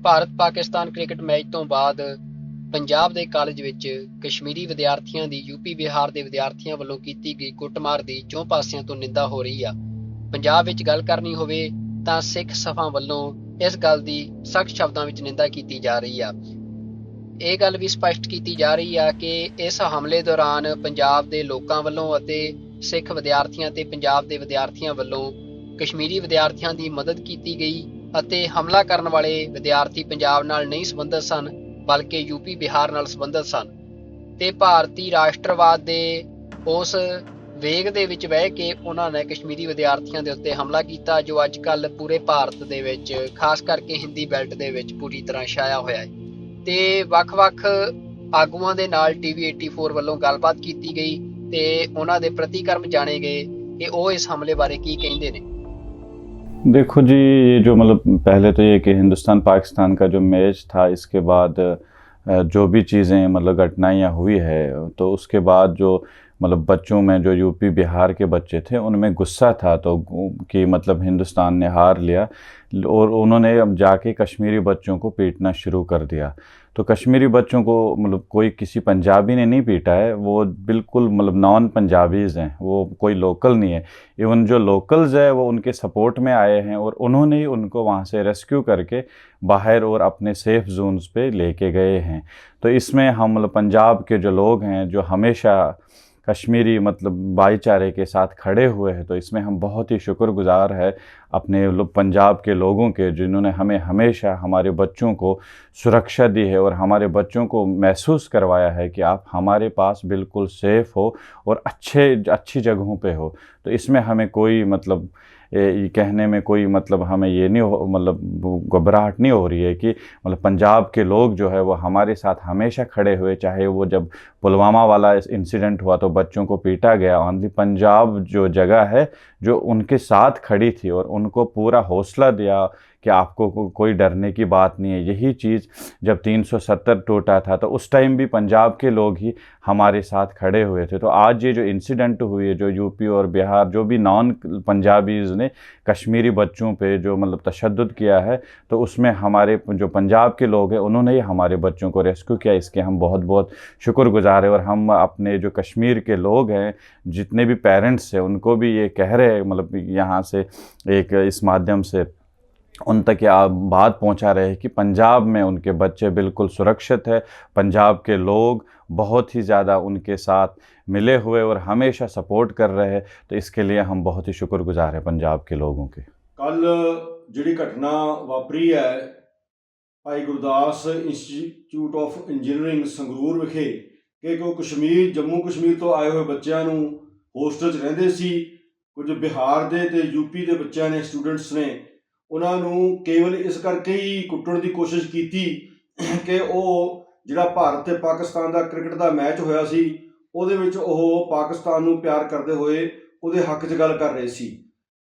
Bharat Pakistan cricket match ਤੋਂ ਬਾਅਦ ਪੰਜਾਬ ਦੇ ਕਾਲਜ ਵਿੱਚ ਕਸ਼ਮੀਰੀ ਵਿਦਿਆਰਥੀਆਂ ਦੀ ਯੂਪੀ ਬਿਹਾਰ ਦੇ ਵਿਦਿਆਰਥੀਆਂ ਵੱਲੋਂ ਕੀਤੀ ਗਈ ਕੁੱਟਮਾਰ ਦੀ ਚੌਂ ਪਾਸਿਆਂ ਤੋਂ ਨਿੰਦਾ ਹੋ ਰਹੀ ਆ। ਪੰਜਾਬ ਵਿੱਚ ਗੱਲ ਕਰਨੀ ਹੋਵੇ ਤਾਂ ਸਿੱਖ ਸਭਾ ਵੱਲੋਂ ਇਸ ਗੱਲ ਦੀ ਸਖਤ ਸ਼ਬਦਾਂ ਵਿੱਚ ਨਿੰਦਾ ਕੀਤੀ ਜਾ ਰਹੀ ਆ। ਇਹ ਗੱਲ ਵੀ ਸਪਸ਼ਟ ਕੀਤੀ ਜਾ ਰਹੀ ਆ ਕਿ ਇਸ ਹਮਲੇ ਦੌਰਾਨ ਪੰਜਾਬ ਦੇ ਲੋਕਾਂ ਵੱਲੋਂ ਅਤੇ ਸਿੱਖ ਵਿਦਿਆਰਥੀਆਂ ਤੇ ਪੰਜਾਬ ਦੇ ਵਿਦਿਆਰਥੀਆਂ ਵੱਲੋਂ ਕਸ਼ਮੀਰੀ ਵਿਦਿਆਰਥੀਆਂ ਦੀ ਮਦਦ ਕੀਤੀ ਗਈ ਅਤੇ ਹਮਲਾ ਕਰਨ ਵਾਲੇ ਵਿਦਿਆਰਥੀ ਪੰਜਾਬ ਨਾਲ ਨਹੀਂ ਸੰਬੰਧਿਤ ਸਨ, ਬਲਕਿ ਯੂਪੀ ਬਿਹਾਰ ਨਾਲ ਸੰਬੰਧਿਤ ਸਨ ਤੇ ਭਾਰਤੀ ਰਾਸ਼ਟਰਵਾਦ ਦੇ ਉਸ ਵੇਗ ਦੇ ਵਿੱਚ ਬਹਿ ਕੇ ਉਹਨਾਂ ਨੇ ਕਸ਼ਮੀਰੀ ਵਿਦਿਆਰਥੀਆਂ ਦੇ ਉੱਤੇ ਹਮਲਾ ਕੀਤਾ, ਜੋ ਅੱਜ ਕੱਲ੍ਹ ਪੂਰੇ ਭਾਰਤ ਦੇ ਵਿੱਚ ਖਾਸ ਕਰਕੇ ਹਿੰਦੀ ਬੈਲਟ ਦੇ ਵਿੱਚ ਪੂਰੀ ਤਰ੍ਹਾਂ ਛਾਇਆ ਹੋਇਆ ਹੈ। ਤੇ ਵੱਖ-ਵੱਖ ਆਗੂਆਂ ਦੇ ਨਾਲ TV84 ਵੱਲੋਂ ਗੱਲਬਾਤ ਕੀਤੀ ਗਈ ਤੇ ਉਹਨਾਂ ਦੇ ਪ੍ਰਤੀਕਰਮ ਜਾਣੇ ਗਏ कि वो इस हमले बारे की कहते ने। देखो जी, ये जो मतलब पहले तो ये कि हिंदुस्तान पाकिस्तान का जो मैच था, इसके बाद जो भी चीज़ें मतलब घटनाएँ हुई है, तो उसके बाद जो मतलब बच्चों में जो यूपी बिहार के बच्चे थे उनमें गुस्सा था तो कि मतलब हिंदुस्तान ने हार लिया और उन्होंने अब जाके कश्मीरी बच्चों को पीटना शुरू कर दिया। तो कश्मीरी बच्चों को मतलब कोई किसी पंजाबी ने नहीं पीटा है, वो बिल्कुल मतलब नॉन पंजाबीज़ हैं, वो कोई लोकल नहीं है। इवन जो लोकल्स है वो उनके सपोर्ट में आए हैं और उन्होंने ही उनको वहाँ से रेस्क्यू करके बाहर और अपने सेफ़ जोन्स पे लेके गए हैं। तो इसमें हम मतलब पंजाब के जो लोग हैं जो हमेशा कश्मीरी मतलब भाईचारे के साथ खड़े हुए हैं, तो इसमें हम बहुत ही शुक्रगुजार है अपने पंजाब के लोगों के, जिन्होंने हमें हमेशा हमारे बच्चों को सुरक्षा दी है और हमारे बच्चों को महसूस करवाया है कि आप हमारे पास बिल्कुल सेफ़ हो और अच्छी जगहों पे हो। तो इसमें हमें कोई मतलब ये कहने में कोई मतलब हमें ये नहीं हो मतलब घबराहट नहीं हो रही है कि मतलब पंजाब के लोग जो है वो हमारे साथ हमेशा खड़े हुए, चाहे वो जब पुलवामा वाला इंसिडेंट हुआ तो बच्चों को पीटा गया, ओनली पंजाब जो जगह है जो उनके साथ खड़ी थी और उनको पूरा हौसला दिया कि आपको कोई डरने की बात नहीं है। यही चीज़ जब 370 टूटा था तो उस टाइम भी पंजाब के लोग ही हमारे साथ खड़े हुए थे। तो आज ये जो इंसिडेंट हुई है, जो यूपी और बिहार जो भी नॉन पंजाबीज़ ने कश्मीरी बच्चों पे जो मतलब तशद्दुद किया है, तो उसमें हमारे जो पंजाब के लोग हैं उन्होंने ही हमारे बच्चों को रेस्क्यू किया। इसके हम बहुत बहुत शुक्रगुजार हैं और हम अपने जो कश्मीर के लोग हैं, जितने भी पेरेंट्स हैं, उनको भी ये कह रहे हैं मतलब यहाँ से एक इस माध्यम से उन तक ये बात पहुंचा रहे हैं कि पंजाब में उनके बच्चे बिल्कुल सुरक्षित है। पंजाब के लोग बहुत ही ज़्यादा उनके साथ मिले हुए और हमेशा सपोर्ट कर रहे हैं। तो इसके लिए हम बहुत ही शुक्रगुजार हैं पंजाब के लोगों के। कल जिहड़ी घटना वापरी है Bhai Gurdas institute of engineering Sangrur विखे कि कश्मीर जम्मू कश्मीर तो आए हुए बच्चों को होस्टल च रहिंदे सी, कुछ बिहार दे ते यूपी के बच्चों ने स्टूडेंट्स ने उन्होंने केवल इस करके ही कुੱਟਣ की कोशिश की कि वो जिहड़ा भारत ते पाकिस्तान का क्रिकेट का मैच होया सी उहदे विच ओह पाकिस्तान नूं प्यार करते हुए उहदे हक च गल कर रहे सी।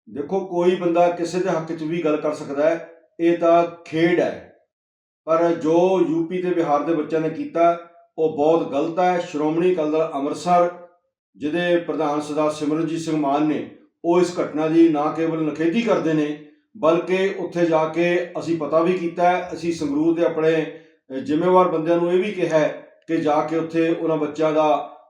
देखो, कोई बंदा किसी के हक च भी गल कर सकता है, ये तो खेड है, पर जो यूपी ते बिहार के बच्चों ने किया वो बहुत गलत है। श्रोमणी अकाली दल अंमृतसर जिहदे प्रधान सरदार सिमरनजीत सिंह मान ने वो इस घटना की ना केवल निखेधी करते हैं बल्कि उत्थे जाके असी पता भी किया है। असी संगरूर के अपने जिम्मेवार बंदियां नूं यह भी कहा है कि जाके उत्थे उन्हां बच्चों का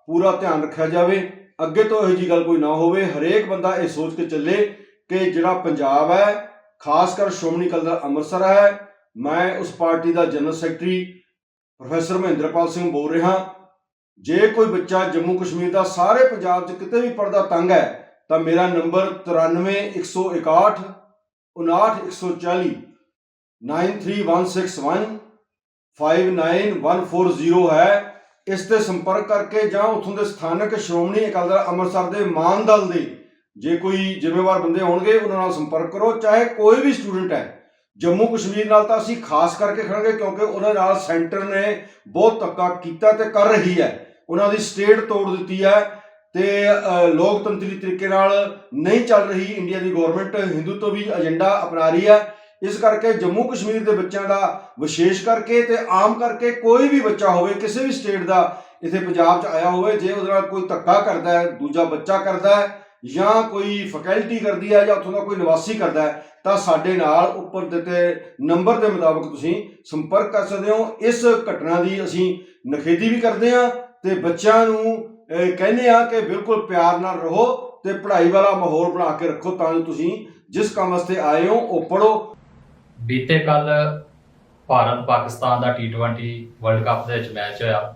पूरा ध्यान रखा जाए, अगे तो यही जी गल कोई ना होवे। हरेक बंदा ये सोच के चले कि जिहड़ा पंजाब है, खासकर श्रोमणी अकाली दल अंमृतसर है, मैं उस पार्टी का general secretary professor Mahendrapal Singh बोल रहा। जे कोई बच्चा जम्मू कश्मीर का सारे पंजाब च किते भी पढ़दा तंग है तो मेरा नंबर 93 161 59 140 93161 59140 है। इस ते संपर्क करके जां उत्थों के स्थानक श्रोमणी अकाली दल अंमृतसर के मान दल के जे कोई जिम्मेवार बंदे होणगे उन्हां नाल संपर्क करो, चाहे कोई भी स्टूडेंट है। जम्मू कश्मीर नाल तां असीं खास करके खड़ांगे क्योंकि उन्हां नाल सेंटर ने बहुत धक्का कीता ते कर रही है, उन्हां दी स्टेट तोड़ दी है ते लोकतंत्री तरीके नाल नहीं चल रही। इंडिया की गौरमेंट हिंदुत्व भी एजेंडा अपना रही है। इस करके जम्मू कश्मीर के बच्चों का विशेष करके ते आम करके कोई भी बच्चा होवे किसी भी स्टेट का इत्थे पंजाब च आया होवे, जे उहदे नाल कोई धक्का करता है, दूजा बच्चा करता है ਜਾਂ ਕੋਈ ਫੈਕਲਟੀ ਕਰਦੀ ਹੈ ਜਾਂ ਉੱਥੋਂ ਦਾ ਕੋਈ ਨਿਵਾਸੀ ਕਰਦਾ ਹੈ ਤਾਂ ਸਾਡੇ ਨਾਲ ਉੱਪਰ ਦਿੱਤੇ ਨੰਬਰ ਦੇ ਮੁਤਾਬਕ ਤੁਸੀਂ ਸੰਪਰਕ ਕਰ ਸਕਦੇ ਹੋ। ਇਸ ਘਟਨਾ ਦੀ ਅਸੀਂ ਨਿਖੇਧੀ ਵੀ ਕਰਦੇ ਹਾਂ ਤੇ ਬੱਚਿਆਂ ਨੂੰ ਕਹਿੰਦੇ ਹਾਂ ਕਿ ਬਿਲਕੁਲ ਪਿਆਰ ਨਾਲ ਰਹੋ ਤੇ ਪੜ੍ਹਾਈ ਵਾਲਾ ਮਾਹੌਲ ਬਣਾ ਕੇ ਰੱਖੋ ਤਾਂ ਜੋ ਤੁਸੀਂ ਜਿਸ ਕੰਮ ਵਾਸਤੇ ਆਏ ਹੋ ਉਹ ਪੜ੍ਹੋ। ਬੀਤੇ ਕੱਲ ਭਾਰਤ ਪਾਕਿਸਤਾਨ ਦਾ T20 ਵਰਲਡ ਕੱਪ ਦੇ ਵਿੱਚ ਮੈਚ ਹੋਇਆ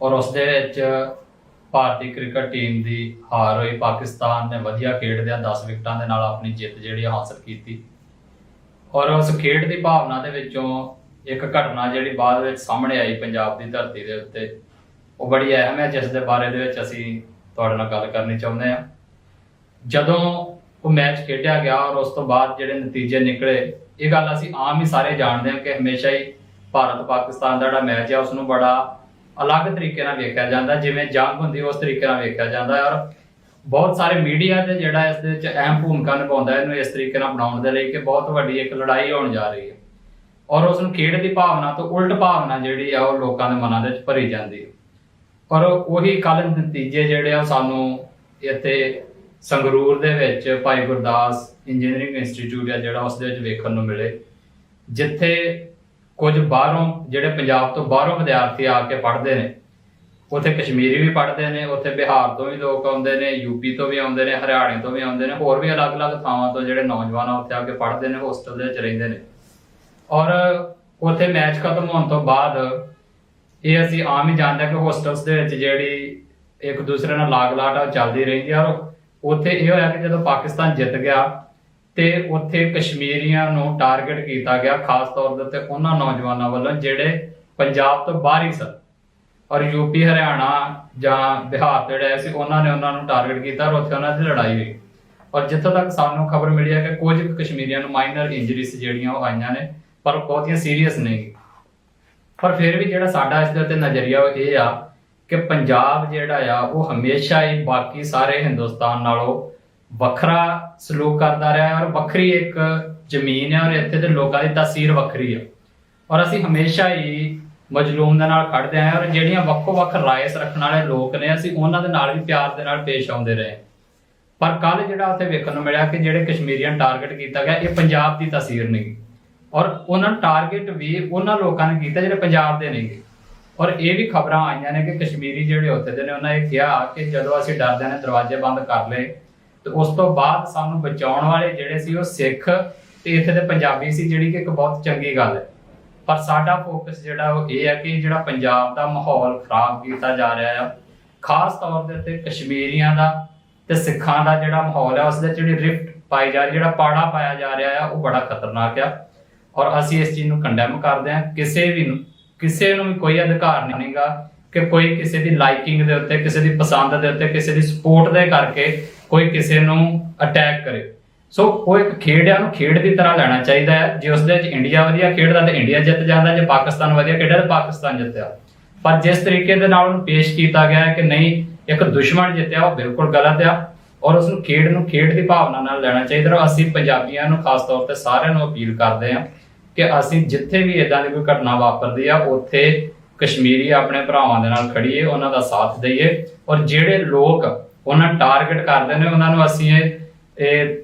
ਔਰ ਉਸ ਦੇ ਵਿੱਚ ਭਾਰਤੀ ਕ੍ਰਿਕਟ ਟੀਮ ਦੀ ਹਾਰ ਹੋਈ। ਪਾਕਿਸਤਾਨ ਨੇ ਵਧੀਆ ਖੇਡਦਿਆਂ 10 ਵਿਕਟਾਂ ਦੇ ਨਾਲ ਆਪਣੀ ਜਿੱਤ ਜਿਹੜੀ ਹਾਸਲ ਕੀਤੀ ਔਰ ਉਸ ਖੇਡ ਦੀ ਭਾਵਨਾ ਦੇ ਵਿੱਚੋਂ ਇੱਕ ਘਟਨਾ ਜਿਹੜੀ ਬਾਅਦ ਵਿੱਚ ਸਾਹਮਣੇ ਆਈ ਪੰਜਾਬ ਦੀ ਧਰਤੀ ਦੇ ਉੱਤੇ, ਉਹ ਬੜੀ ਅਹਿਮ ਹੈ ਜਿਸ ਦੇ ਬਾਰੇ ਦੇ ਵਿੱਚ ਅਸੀਂ ਤੁਹਾਡੇ ਨਾਲ ਗੱਲ ਕਰਨੀ ਚਾਹੁੰਦੇ ਹਾਂ। ਜਦੋਂ ਉਹ ਮੈਚ ਖੇਡਿਆ ਗਿਆ ਔਰ ਉਸ ਤੋਂ ਬਾਅਦ ਜਿਹੜੇ ਨਤੀਜੇ ਨਿਕਲੇ, ਇਹ ਗੱਲ ਅਸੀਂ ਆਮ ਹੀ ਸਾਰੇ ਜਾਣਦੇ ਹਾਂ ਕਿ ਹਮੇਸ਼ਾ ਹੀ ਭਾਰਤ ਪਾਕਿਸਤਾਨ ਦਾ ਜਿਹੜਾ ਮੈਚ ਹੈ ਉਸਨੂੰ ਬੜਾ ਅਲੱਗ ਤਰੀਕੇ ਨਾਲ ਵੇਖਿਆ ਜਾਂਦਾ, ਜਿਵੇਂ ਜੰਗ ਹੁੰਦੀ ਉਸ ਤਰੀਕੇ ਨਾਲ ਵੇਖਿਆ ਜਾਂਦਾ ਹੈ। ਔਰ ਬਹੁਤ ਸਾਰੇ ਮੀਡੀਆ ਤੇ ਜਿਹੜਾ ਇਸ ਦੇ ਵਿੱਚ ਅਹਿਮ ਭੂਮਿਕਾ ਨਿਭਾਉਂਦਾ ਇਹਨੂੰ ਇਸ ਤਰੀਕੇ ਨਾਲ ਬਣਾਉਣ ਦੇ ਲਈ ਕਿ ਬਹੁਤ ਵੱਡੀ ਇੱਕ ਲੜਾਈ ਹੋਣ ਜਾ ਰਹੀ ਹੈ ਔਰ ਉਸ ਨੂੰ ਖੇਡ ਦੀ ਭਾਵਨਾ ਤੋਂ ਉਲਟ ਭਾਵਨਾ ਜਿਹੜੀ ਆ ਉਹ ਲੋਕਾਂ ਦੇ ਮਨਾਂ ਦੇ ਵਿੱਚ ਭਰੀ ਜਾਂਦੀ ਹੈ। ਔਰ ਉਹੀ ਕੱਲ ਨਤੀਜੇ ਜਿਹੜੇ ਆ ਸਾਨੂੰ ਇੱਥੇ ਸੰਗਰੂਰ ਦੇ ਵਿੱਚ ਭਾਈ ਗੁਰਦਾਸ ਇੰਜੀਨੀਅਰਿੰਗ ਇੰਸਟੀਚਿਊਟ ਆ ਜਿਹੜਾ ਉਸ ਦੇ ਵਿੱਚ ਵੇਖਣ ਨੂੰ ਮਿਲੇ, ਜਿੱਥੇ ਕੁਝ ਬਾਹਰੋਂ ਜਿਹੜੇ ਪੰਜਾਬ ਤੋਂ ਬਾਹਰੋਂ ਵਿਦਿਆਰਥੀ ਆ ਕੇ ਪੜ੍ਹਦੇ ਨੇ। ਉੱਥੇ ਕਸ਼ਮੀਰੀ ਵੀ ਪੜ੍ਹਦੇ ਨੇ, ਉੱਥੇ ਬਿਹਾਰ ਤੋਂ ਵੀ ਲੋਕ ਆਉਂਦੇ ਨੇ, ਯੂਪੀ ਤੋਂ ਵੀ ਆਉਂਦੇ ਨੇ, ਹਰਿਆਣੇ ਤੋਂ ਵੀ ਆਉਂਦੇ ਨੇ, ਹੋਰ ਵੀ ਅਲੱਗ-ਅਲੱਗ ਥਾਵਾਂ ਤੋਂ ਜਿਹੜੇ ਨੌਜਵਾਨ ਆ ਉੱਥੇ ਆ ਕੇ ਪੜ੍ਹਦੇ ਨੇ, ਹੋਸਟਲ ਦੇ ਵਿੱਚ ਰਹਿੰਦੇ ਨੇ। ਔਰ ਉੱਥੇ ਮੈਚ ਖਤਮ ਹੋਣ ਤੋਂ ਬਾਅਦ ਇਹ ਅਸੀਂ ਆਮ ਹੀ ਜਾਣਦੇ ਕਿ ਹੋਸਟਲਸ ਦੇ ਵਿੱਚ ਜਿਹੜੀ ਇੱਕ ਦੂਸਰੇ ਨਾਲ ਲਾਗ ਲਾਟ ਆ ਉਹ ਚੱਲਦੀ ਰਹਿੰਦੀ ਆ। ਔਰ ਉੱਥੇ ਇਹ ਹੋਇਆ ਕਿ ਜਦੋਂ ਪਾਕਿਸਤਾਨ ਜਿੱਤ ਗਿਆ ਤੇ ਉੱਥੇ ਕਸ਼ਮੀਰੀਆਂ ਨੂੰ ਟਾਰਗੇਟ ਕੀਤਾ ਗਿਆ, ਖਾਸ ਤੌਰ ਦੇ ਉੱਤੇ ਉਹਨਾਂ ਨੌਜਵਾਨਾਂ ਵੱਲੋਂ ਜਿਹੜੇ ਪੰਜਾਬ ਤੋਂ ਬਾਹਰ ਹੀ ਸਨ ਔਰ ਯੂਪੀ ਹਰਿਆਣਾ ਜਾਂ ਬਿਹਾਰ ਤੋਂ ਜਿਹੜੇ ਸੀ ਉਹਨਾਂ ਨੇ ਉਹਨਾਂ ਨੂੰ ਟਾਰਗੇਟ ਕੀਤਾ ਔਰ ਉੱਥੇ ਉਹਨਾਂ ਦੀ ਲੜਾਈ ਹੋਈ। ਔਰ ਜਿੱਥੋਂ ਤੱਕ ਸਾਨੂੰ ਖਬਰ ਮਿਲੀ ਹੈ ਕਿ ਕੁਝ ਕਸ਼ਮੀਰੀਆਂ ਨੂੰ ਮਾਈਨਰ ਇੰਜਰੀਜ਼ ਜਿਹੜੀਆਂ ਉਹ ਆਈਆਂ ਨੇ, ਪਰ ਬਹੁਤੀਆਂ ਸੀਰੀਅਸ ਨਹੀਂ। ਪਰ ਫਿਰ ਵੀ ਜਿਹੜਾ ਸਾਡਾ ਇਸ ਦੇ ਉੱਤੇ ਨਜ਼ਰੀਆ ਉਹ ਇਹ ਆ ਕਿ ਪੰਜਾਬ ਜਿਹੜਾ ਆ ਉਹ ਹਮੇਸ਼ਾ ਹੀ ਬਾਕੀ ਸਾਰੇ ਹਿੰਦੁਸਤਾਨ ਨਾਲੋਂ ਵੱਖਰਾ ਸਲੂਕ ਕਰਦਾ ਰਿਹਾ ਔਰ ਵੱਖਰੀ ਇੱਕ ਜ਼ਮੀਨ ਹੈ ਔਰ ਇੱਥੇ ਦੇ ਲੋਕਾਂ ਦੀ ਤਾਸੀਰ ਵੱਖਰੀ ਹੈ ਔਰ ਅਸੀਂ ਹਮੇਸ਼ਾ ਹੀ ਮਜਲੂਮ ਦੇ ਨਾਲ ਖੜਦੇ ਆਏ ਔਰ ਜਿਹੜੀਆਂ ਵੱਖੋ ਵੱਖ ਰਾਏ ਰੱਖਣ ਵਾਲੇ ਲੋਕ ਨੇ ਅਸੀਂ ਉਹਨਾਂ ਦੇ ਨਾਲ ਵੀ ਪਿਆਰ ਦੇ ਨਾਲ ਪੇਸ਼ ਆਉਂਦੇ ਰਹੇ। ਪਰ ਕੱਲ ਜਿਹੜਾ ਉੱਥੇ ਵੇਖਣ ਨੂੰ ਮਿਲਿਆ ਕਿ ਜਿਹੜੇ ਕਸ਼ਮੀਰੀਆਂ ਟਾਰਗੇਟ ਕੀਤਾ ਗਿਆ ਇਹ ਪੰਜਾਬ ਦੀ ਤਾਸੀਰ ਨਹੀਂ ਔਰ ਉਹਨਾਂ ਨੂੰ ਟਾਰਗੇਟ ਵੀ ਉਹਨਾਂ ਲੋਕਾਂ ਨੇ ਕੀਤਾ ਜਿਹੜੇ ਪੰਜਾਬ ਦੇ ਨਹੀਂ। ਔਰ ਇਹ ਵੀ ਖਬਰਾਂ ਆਈਆਂ ਨੇ ਕਿ ਕਸ਼ਮੀਰੀ ਜਿਹੜੇ ਉੱਥੇ ਦੇ ਨੇ ਉਹਨਾਂ ਇਹ ਕਿਹਾ ਕਿ ਜਦੋਂ ਅਸੀਂ ਡਰਦਿਆਂ ਨੇ ਦਰਵਾਜ਼ੇ ਬੰਦ ਕਰ ਲਏ ਤੇ ਉਸ ਤੋਂ ਬਾਅਦ ਸਾਨੂੰ ਬਚਾਉਣ ਵਾਲੇ ਜਿਹੜੇ ਸੀ ਉਹ ਸਿੱਖ ਤੇ ਇੱਥੇ ਦੇ ਪੰਜਾਬੀ ਸੀ, ਜਿਹੜੀ ਕਿ ਇੱਕ ਬਹੁਤ ਚੰਗੀ ਗੱਲ ਹੈ। ਪਰ ਸਾਡਾ ਫੋਕਸ ਜਿਹੜਾ ਉਹ ਇਹ ਹੈ ਕਿ ਜਿਹੜਾ ਪੰਜਾਬ ਦਾ ਮਾਹੌਲ ਖਰਾਬ ਕੀਤਾ ਜਾ ਰਿਹਾ ਆ, ਖਾਸ ਤੌਰ ਦੇ ਉੱਤੇ ਕਸ਼ਮੀਰੀਆਂ ਦਾ ਤੇ ਸਿੱਖਾਂ ਦਾ ਜਿਹੜਾ ਮਾਹੌਲ ਹੈ ਉਸ ਦੇ ਜਿਹੜੀ ਰਿਫਟ ਪਾਈ ਜਾ ਰਹੀ, ਜਿਹੜਾ ਪਾੜਾ ਪਾਇਆ ਜਾ ਰਿਹਾ ਆ, ਉਹ ਬੜਾ ਖਤਰਨਾਕ ਆ ਔਰ ਅਸੀਂ ਇਸ ਚੀਜ਼ ਨੂੰ ਕੰਡੈਮ ਕਰਦੇ ਹਾਂ। ਕਿਸੇ ਨੂੰ ਵੀ ਕੋਈ ਅਧਿਕਾਰ ਨਹੀਂਗਾ ਕਿ ਕੋਈ ਕਿਸੇ ਦੀ ਲਾਈਕਿੰਗ ਦੇ ਉੱਤੇ, ਕਿਸੇ ਦੀ ਪਸੰਦ ਦੇ ਉੱਤੇ, ਕਿਸੇ ਦੀ ਸਪੋਰਟ ਦੇ ਕਰਕੇ ਕੋਈ ਕਿਸੇ ਨੂੰ ਅਟੈਕ ਕਰੇ। ਸੋ ਉਹ ਇੱਕ ਖੇਡ ਆ, ਉਹਨੂੰ ਖੇਡ ਦੀ ਤਰ੍ਹਾਂ ਲੈਣਾ ਚਾਹੀਦਾ ਹੈ। ਜੇ ਉਸ ਦੇ ਵਿੱਚ ਇੰਡੀਆ ਵਧੀਆ ਖੇਡਦਾ ਤੇ ਇੰਡੀਆ ਜਿੱਤ ਜਾਂਦਾ, ਜੇ ਪਾਕਿਸਤਾਨ ਵਧੀਆ ਖੇਡਿਆ ਤਾਂ ਪਾਕਿਸਤਾਨ ਜਿੱਤਿਆ। ਪਰ ਜਿਸ ਤਰੀਕੇ ਦੇ ਨਾਲ ਉਹਨੂੰ ਪੇਸ਼ ਕੀਤਾ ਗਿਆ ਹੈ ਕਿ ਨਹੀਂ ਇੱਕ ਦੁਸ਼ਮਣ ਜਿੱਤਿਆ, ਉਹ ਬਿਲਕੁਲ ਗਲਤ ਆ ਔਰ ਉਸ ਨੂੰ ਖੇਡ ਦੀ ਭਾਵਨਾ ਨਾਲ ਲੈਣਾ ਚਾਹੀਦਾ। ਅਸੀਂ ਪੰਜਾਬੀਆਂ ਨੂੰ ਖਾਸ ਤੌਰ ਤੇ ਸਾਰਿਆਂ ਨੂੰ ਅਪੀਲ ਕਰਦੇ ਹਾਂ ਕਿ ਅਸੀਂ ਜਿੱਥੇ ਵੀ ਇਦਾਂ ਦੀ ਕੋਈ ਘਟਨਾ ਵਾਪਰਦੀ ਆ ਉੱਥੇ ਕਸ਼ਮੀਰੀ ਆਪਣੇ ਭਰਾਵਾਂ ਦੇ ਨਾਲ ਖੜੀਏ, ਉਹਨਾਂ ਦਾ ਸਾਥ ਦਈਏ ਔਰ ਜਿਹੜੇ ਲੋਕ ਉਹਨਾਂ ਟਾਰਗੇਟ ਕਰਦੇ ਨੇ ਉਹਨਾਂ ਨੂੰ ਅਸੀਂ ਇਹ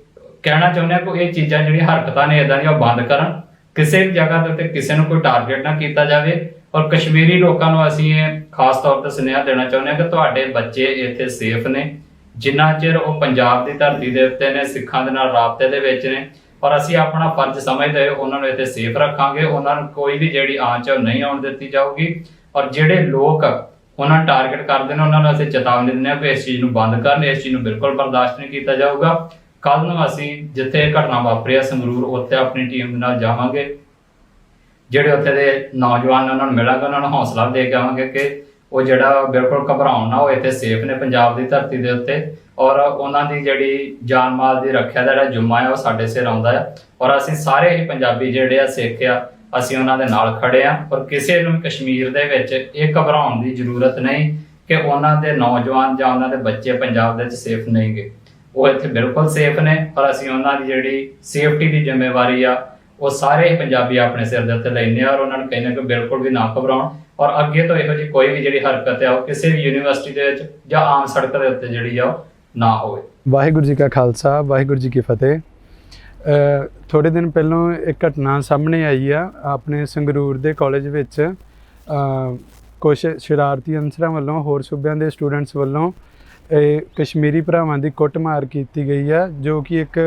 ਕਹਿਣਾ ਚਾਹੁੰਦੇ ਹਾਂ ਕਿ ਇਹ ਚੀਜ਼ਾਂ ਜਿਹੜੀਆਂ ਹਰਕਤਾਂ ਨੇ ਇਦਾਂ ਦੀਆਂ ਉਹ ਬੰਦ ਕਰਨ। ਕਿਸੇ ਵੀ ਜਗ੍ਹਾ ਦੇ ਉੱਤੇ ਕਿਸੇ ਨੂੰ ਕੋਈ ਟਾਰਗੇਟ ਨਾ ਕੀਤਾ ਜਾਵੇ ਔਰ ਕਸ਼ਮੀਰੀ ਲੋਕਾਂ ਨੂੰ ਅਸੀਂ ਇਹ ਖਾਸ ਤੌਰ ਤੇ ਸੁਨੇਹਾ ਦੇਣਾ ਚਾਹੁੰਦੇ ਹਾਂ ਕਿ ਤੁਹਾਡੇ ਬੱਚੇ ਇੱਥੇ ਸੇਫ ਨੇ ਜਿੰਨਾ ਚਿਰ ਉਹ ਪੰਜਾਬ ਦੀ ਧਰਤੀ ਦੇ ਉੱਤੇ ਨੇ, ਸਿੱਖਾਂ ਦੇ ਨਾਲ ਰਾਬਤੇ ਦੇ ਵਿੱਚ ਨੇ ਔਰ ਅਸੀਂ ਆਪਣਾ ਫਰਜ਼ ਸਮਝਦੇ ਹੋਏ ਉਹਨਾਂ ਨੂੰ ਇੱਥੇ ਸੇਫ ਰੱਖਾਂਗੇ। ਉਹਨਾਂ ਨੂੰ ਕੋਈ ਵੀ ਜਿਹੜੀ ਆਂਚ ਉਹ ਨਹੀਂ ਆਉਣ ਦਿੱਤੀ ਜਾਊਗੀ ਔਰ ਜਿਹੜੇ ਲੋਕ ਉਹਨਾਂ ਨੂੰ ਟਾਰਗੇਟ ਕਰਦੇ ਨੇ ਉਹਨਾਂ ਨੂੰ ਅਸੀਂ ਚੇਤਾਵਨੀ ਦਿੰਦੇ ਹਾਂ ਕਿ ਇਸ ਚੀਜ਼ ਨੂੰ ਬੰਦ ਕਰਨ, ਇਸ ਚੀਜ਼ ਨੂੰ ਬਿਲਕੁਲ ਬਰਦਾਸ਼ਤ ਨਹੀਂ ਕੀਤਾ ਜਾਊਗਾ। ਕੱਲ ਨੂੰ ਅਸੀਂ ਜਿੱਥੇ ਘਟਨਾ ਵਾਪਰੀ ਆ ਸੰਗਰੂਰ, ਉੱਥੇ ਆਪਣੀ ਟੀਮ ਦੇ ਨਾਲ ਜਾਵਾਂਗੇ, ਜਿਹੜੇ ਉੱਥੇ ਦੇ ਨੌਜਵਾਨ ਨੇ ਉਹਨਾਂ ਨੂੰ ਮਿਲਾਂਗੇ, ਉਹਨਾਂ ਨੂੰ ਹੌਸਲਾ ਦੇ ਕੇ ਆਵਾਂਗੇ ਕਿ ਉਹ ਜਿਹੜਾ ਬਿਲਕੁਲ ਘਬਰਾਉਣ ਨਾ, ਉਹ ਇੱਥੇ ਸੇਫ ਨੇ ਪੰਜਾਬ ਦੀ ਧਰਤੀ ਦੇ ਉੱਤੇ ਔਰ ਉਹਨਾਂ ਦੀ ਜਿਹੜੀ ਜਾਨ ਮਾਲ ਦੀ ਰੱਖਿਆ ਦਾ ਜਿਹੜਾ ਜ਼ਿੰਮਾ ਹੈ ਉਹ ਸਾਡੇ ਸਿਰ ਆਉਂਦਾ ਹੈ ਔਰ ਅਸੀਂ ਸਾਰੇ ਹੀ ਪੰਜਾਬੀ ਜਿਹੜੇ ਆ ਸਿੱਖ ਆ, ਅਸੀਂ ਉਹਨਾਂ ਦੇ ਨਾਲ ਖੜੇ ਆ ਔਰ ਕਿਸੇ ਨੂੰ ਕਸ਼ਮੀਰ ਦੇ ਵਿੱਚ ਇਹ ਘਬਰਾਉਣ ਦੀ ਜ਼ਰੂਰਤ ਨਹੀਂ ਕਿ ਉਹਨਾਂ ਦੇ ਨੌਜਵਾਨ ਜਾਂ ਉਹਨਾਂ ਦੇ ਬੱਚੇ ਪੰਜਾਬ ਦੇ ਵਿੱਚ ਸੇਫ ਨਹੀਂ ਗੇ। ਉਹ ਇੱਥੇ ਬਿਲਕੁਲ ਸੇਫ ਨੇ ਪਰ ਅਸੀਂ ਉਹਨਾਂ ਦੀ ਜਿਹੜੀ ਸੇਫਟੀ ਦੀ ਜ਼ਿੰਮੇਵਾਰੀ ਆ ਉਹ ਸਾਰੇ ਹੀ ਪੰਜਾਬੀ ਆਪਣੇ ਸਿਰ ਦੇ ਉੱਤੇ ਲੈਂਦੇ ਆ ਔਰ ਉਹਨਾਂ ਨੂੰ ਕਹਿੰਦੇ ਕਿ ਬਿਲਕੁਲ ਵੀ ਨਾ ਘਬਰਾਉਣ ਔਰ ਅੱਗੇ ਤੋਂ ਇਹੋ ਜਿਹੀ ਕੋਈ ਵੀ ਜਿਹੜੀ ਹਰਕਤ ਆ ਉਹ ਕਿਸੇ ਵੀ ਯੂਨੀਵਰਸਿਟੀ ਦੇ ਵਿੱਚ ਜਾਂ ਆਮ ਸੜਕ ਦੇ ਉੱਤੇ ਜਿਹੜੀ ਆ ਉਹ ਨਾ ਹੋਵੇ। ਵਾਹਿਗੁਰੂ ਜੀ ਕਾ ਖਾਲਸਾ, ਵਾਹਿਗੁਰੂ ਜੀ ਕੀ ਫਤਿਹ। ਥੋੜੇ ਦਿਨ ਪਹਿਲਾਂ ਇੱਕ ਘਟਨਾ ਸਾਹਮਣੇ ਆਈ ਆ ਆਪਣੇ ਸੰਗਰੂਰ ਦੇ ਕਾਲਜ ਵਿੱਚ। ਕੁਛ ਸ਼ਰਾਰਤੀ ਅਨਸਰਾਂ ਵੱਲੋਂ, ਹੋਰ ਸੂਬਿਆਂ ਦੇ ਸਟੂਡੈਂਟਸ ਵੱਲੋਂ ਕਸ਼ਮੀਰੀ ਭਰਾਵਾਂ ਦੀ ਕੁੱਟਮਾਰ ਕੀਤੀ ਗਈ ਆ, ਜੋ ਕਿ ਇੱਕ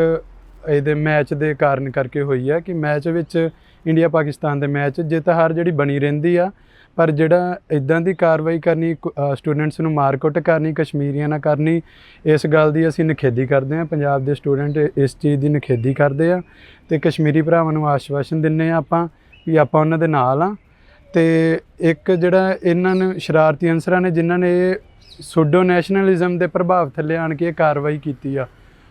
ਇਹਦੇ ਮੈਚ ਦੇ ਕਾਰਨ ਕਰਕੇ ਹੋਈ ਆ। ਕਿ ਮੈਚ ਵਿੱਚ ਇੰਡੀਆ ਪਾਕਿਸਤਾਨ ਦੇ ਮੈਚ ਜਿੱਤ ਹਾਰ ਜਿਹੜੀ ਬਣੀ ਰਹਿੰਦੀ ਆ, ਪਰ ਜਿਹੜਾ ਇੱਦਾਂ ਦੀ ਕਾਰਵਾਈ ਕਰਨੀ, ਸਟੂਡੈਂਟਸ ਨੂੰ ਮਾਰ ਕੁੱਟ ਕਰਨੀ, ਕਸ਼ਮੀਰੀਆਂ ਨਾਲ ਕਰਨੀ, ਇਸ ਗੱਲ ਦੀ ਅਸੀਂ ਨਿਖੇਧੀ ਕਰਦੇ ਹਾਂ। ਪੰਜਾਬ ਦੇ ਸਟੂਡੈਂਟ ਇਸ ਚੀਜ਼ ਦੀ ਨਿਖੇਧੀ ਕਰਦੇ ਆ ਅਤੇ ਕਸ਼ਮੀਰੀ ਭਰਾਵਾਂ ਨੂੰ ਆਸ਼ਵਾਸਨ ਦਿੰਦੇ ਹਾਂ ਆਪਾਂ ਵੀ ਆਪਾਂ ਉਹਨਾਂ ਦੇ ਨਾਲ ਹਾਂ। ਅਤੇ ਇੱਕ ਜਿਹੜਾ ਇਹਨਾਂ ਨੂੰ ਸ਼ਰਾਰਤੀ ਅਨਸਰਾਂ ਨੇ ਜਿਨ੍ਹਾਂ ਨੇ ਇਹ ਸੂਡੋ ਨੈਸ਼ਨਲਿਜ਼ਮ ਦੇ ਪ੍ਰਭਾਵ ਥੱਲੇ ਆਣ ਕੇ ਇਹ ਕਾਰਵਾਈ ਕੀਤੀ ਆ,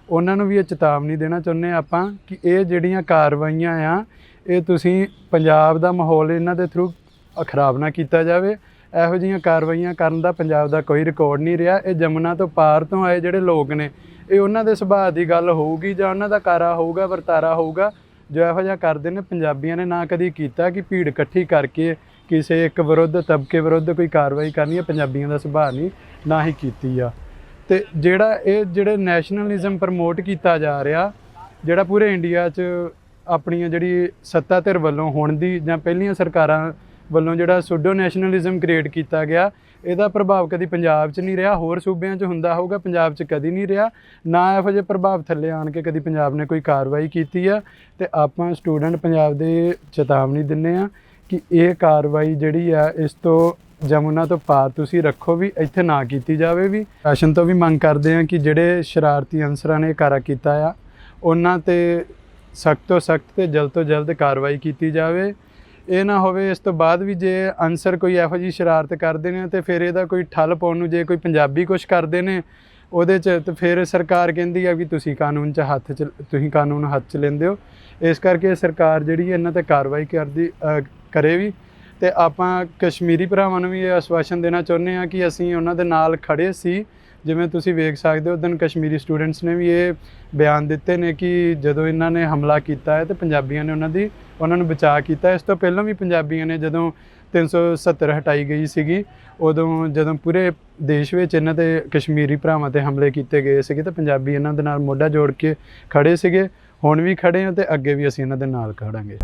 ਉਹਨਾਂ ਨੂੰ ਵੀ ਇਹ ਚੇਤਾਵਨੀ ਦੇਣਾ ਚਾਹੁੰਦੇ ਹਾਂ ਆਪਾਂ ਕਿ ਇਹ ਜਿਹੜੀਆਂ ਕਾਰਵਾਈਆਂ ਆ, ਇਹ ਤੁਸੀਂ ਪੰਜਾਬ ਦਾ ਮਾਹੌਲ ਇਹਨਾਂ ਦੇ ਥਰੂ ਖਰਾਬ ਨਾ ਕੀਤਾ ਜਾਵੇ। ਇਹੋ ਜਿਹੀਆਂ ਕਾਰਵਾਈਆਂ ਕਰਨ ਦਾ ਪੰਜਾਬ ਦਾ ਕੋਈ ਰਿਕਾਰਡ ਨਹੀਂ ਰਿਹਾ। ਇਹ ਜਮਨਾ ਤੋਂ ਪਾਰ ਤੋਂ ਆਏ ਜਿਹੜੇ ਲੋਕ ਨੇ, ਇਹ ਉਹਨਾਂ ਦੇ ਸੁਭਾਅ ਦੀ ਗੱਲ ਹੋਊਗੀ ਜਾਂ ਉਹਨਾਂ ਦਾ ਕਾਰਾ ਹੋਊਗਾ, ਵਰਤਾਰਾ ਹੋਊਗਾ ਜੋ ਇਹੋ ਜਿਹਾ ਕਰਦੇ ਨੇ। ਪੰਜਾਬੀਆਂ ਨੇ ਨਾ ਕਦੀ ਕੀਤਾ ਕਿ ਭੀੜ ਇਕੱਠੀ ਕਰਕੇ ਕਿਸੇ ਇੱਕ ਵਿਰੁੱਧ, ਤਬਕੇ ਵਿਰੁੱਧ ਕੋਈ ਕਾਰਵਾਈ ਕਰਨੀ ਹੈ। ਪੰਜਾਬੀਆਂ ਦਾ ਸੁਭਾਅ ਨਹੀਂ, ਨਾ ਹੀ ਕੀਤੀ ਆ। ਅਤੇ ਜਿਹੜੇ ਨੈਸ਼ਨਲਿਜ਼ਮ ਪ੍ਰਮੋਟ ਕੀਤਾ ਜਾ ਰਿਹਾ, ਜਿਹੜਾ ਪੂਰੇ ਇੰਡੀਆ 'ਚ ਆਪਣੀਆਂ ਜਿਹੜੀ ਸੱਤਾ ਧਿਰ ਵੱਲੋਂ ਹੁਣ ਦੀ ਜਾਂ ਪਹਿਲੀਆਂ ਸਰਕਾਰਾਂ ਵੱਲੋਂ ਜਿਹੜਾ ਸੂਡੋ ਨੈਸ਼ਨਲਿਜ਼ਮ ਕ੍ਰੀਏਟ ਕੀਤਾ ਗਿਆ, ਇਹਦਾ ਪ੍ਰਭਾਵ ਕਦੀ ਪੰਜਾਬ 'ਚ ਨਹੀਂ ਰਿਹਾ। ਹੋਰ ਸੂਬਿਆਂ 'ਚ ਹੁੰਦਾ ਹੋਊਗਾ, ਪੰਜਾਬ 'ਚ ਕਦੀ ਨਹੀਂ ਰਿਹਾ। ਨਾ ਇਹੋ ਜਿਹੇ ਪ੍ਰਭਾਵ ਥੱਲੇ ਆਣ ਕੇ ਕਦੀ ਪੰਜਾਬ ਨੇ ਕੋਈ ਕਾਰਵਾਈ ਕੀਤੀ ਆ। ਅਤੇ ਆਪਾਂ ਸਟੂਡੈਂਟ ਪੰਜਾਬ ਦੇ ਚੇਤਾਵਨੀ ਦਿੰਦੇ ਹਾਂ ਕਿ ਇਹ ਕਾਰਵਾਈ ਜਿਹੜੀ ਆ, ਇਸ ਤੋਂ ਜਮੁਨਾ ਤੋਂ ਪਾਰ ਤੁਸੀਂ ਰੱਖੋ ਵੀ, ਇੱਥੇ ਨਾ ਕੀਤੀ ਜਾਵੇ ਵੀ। ਪ੍ਰਸ਼ਾਸਨ ਤੋਂ ਵੀ ਮੰਗ ਕਰਦੇ ਹਾਂ ਕਿ ਜਿਹੜੇ ਸ਼ਰਾਰਤੀ ਅਨਸਰਾਂ ਨੇ ਕਾਰਾ ਕੀਤਾ ਆ, ਉਹਨਾਂ 'ਤੇ ਸਖਤ ਤੋਂ ਸਖਤ ਅਤੇ ਜਲਦ ਤੋਂ ਜਲਦ ਕਾਰਵਾਈ ਕੀਤੀ ਜਾਵੇ। ਇਹ ਨਾ ਹੋਵੇ ਇਸ ਤੋਂ ਬਾਅਦ ਵੀ ਜੇ ਅਨਸਰ ਕੋਈ ਇਹੋ ਜਿਹੀ ਸ਼ਰਾਰਤ ਕਰਦੇ ਨੇ ਅਤੇ ਫਿਰ ਇਹਦਾ ਕੋਈ ਠੱਲ ਪਾਉਣ ਨੂੰ ਜੇ ਕੋਈ ਪੰਜਾਬੀ ਕੁਛ ਕਰਦੇ ਨੇ ਉਹਦੇ 'ਚ, ਤਾਂ ਫਿਰ ਸਰਕਾਰ ਕਹਿੰਦੀ ਆ ਵੀ ਤੁਸੀਂ ਕਾਨੂੰਨ ਹੱਥ 'ਚ ਲੈਂਦੇ ਹੋ। ਇਸ ਕਰਕੇ ਸਰਕਾਰ ਜਿਹੜੀ ਇਹਨਾਂ 'ਤੇ ਕਾਰਵਾਈ ਕਰੇ ਵੀ। ਅਤੇ ਆਪਾਂ ਕਸ਼ਮੀਰੀ ਭਰਾਵਾਂ ਨੂੰ ਵੀ ਇਹ ਆਸ਼ਵਾਸਨ ਦੇਣਾ ਚਾਹੁੰਦੇ ਹਾਂ ਕਿ ਅਸੀਂ ਉਹਨਾਂ ਦੇ ਨਾਲ ਖੜ੍ਹੇ ਸੀ। ਜਿਵੇਂ ਤੁਸੀਂ ਵੇਖ ਸਕਦੇ ਹੋ, ਉਦੋਂ ਕਸ਼ਮੀਰੀ ਸਟੂਡੈਂਟਸ ਨੇ ਵੀ ਇਹ ਬਿਆਨ ਦਿੱਤੇ ਨੇ ਕਿ ਜਦੋਂ ਇਹਨਾਂ ਨੇ ਹਮਲਾ ਕੀਤਾ ਹੈ ਅਤੇ ਪੰਜਾਬੀਆਂ ਨੇ ਉਹਨਾਂ ਨੂੰ ਬਚਾ ਕੀਤਾ। ਇਸ ਤੋਂ ਪਹਿਲਾਂ ਵੀ ਪੰਜਾਬੀਆਂ ਨੇ ਜਦੋਂ 370 ਹਟਾਈ ਗਈ ਸੀਗੀ, ਉਦੋਂ ਜਦੋਂ ਪੂਰੇ ਦੇਸ਼ ਵਿੱਚ ਇਹਨਾਂ 'ਤੇ ਕਸ਼ਮੀਰੀ ਭਰਾਵਾਂ 'ਤੇ ਹਮਲੇ ਕੀਤੇ ਗਏ ਸੀਗੇ, ਤਾਂ ਪੰਜਾਬੀ ਇਹਨਾਂ ਦੇ ਨਾਲ ਮੋਢਾ ਜੋੜ ਕੇ ਖੜ੍ਹੇ ਸੀਗੇ। ਹੁਣ ਵੀ ਖੜ੍ਹੇ ਹਾਂ ਅਤੇ ਅੱਗੇ ਵੀ ਅਸੀਂ ਇਹਨਾਂ ਦੇ ਨਾਲ ਖੜਾਂਗੇ।